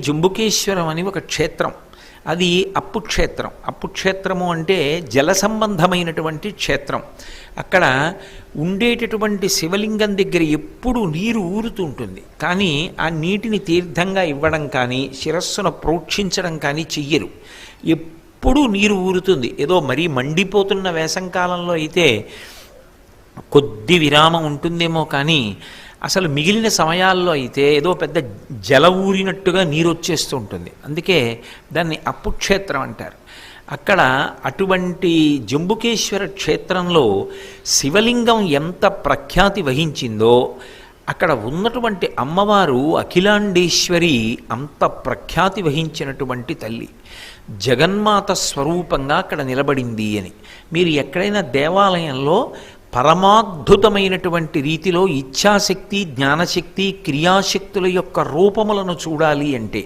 జంబుకేశ్వరం అని ఒక క్షేత్రం. అది అప్పు క్షేత్రం. అప్పు క్షేత్రము అంటే జల సంబంధమైనటువంటి క్షేత్రం. అక్కడ ఉండేటటువంటి శివలింగం దగ్గర ఎప్పుడు నీరు ఊరుతూ ఉంటుంది. కానీ ఆ నీటిని తీర్థంగా ఇవ్వడం కానీ శిరస్సును ప్రోక్షించడం కానీ చెయ్యరు. ఎప్పుడూ నీరు ఊరుతుంది. ఏదో మరీ మండిపోతున్న వేసంకాలంలో అయితే కొద్ది విరామం ఉంటుందేమో, కానీ అసలు మిగిలిన సమయాల్లో అయితే ఏదో పెద్ద జల ఊరినట్టుగా నీరు వచ్చేస్తూ ఉంటుంది. అందుకే దాన్ని అప్పుక్షేత్రం అంటారు. అక్కడ అటువంటి జంబుకేశ్వర క్షేత్రంలో శివలింగం ఎంత ప్రఖ్యాతి వహించిందో అక్కడ ఉన్నటువంటి అమ్మవారు అఖిలాండేశ్వరి అంత ప్రఖ్యాతి వహించినటువంటి తల్లి. జగన్మాత స్వరూపంగా అక్కడ నిలబడింది అని. మీరు ఎక్కడైనా దేవాలయంలో పరమాద్భుతమైనటువంటి రీతిలో ఇచ్ఛాశక్తి, జ్ఞానశక్తి, క్రియాశక్తుల యొక్క రూపములను చూడాలి అంటే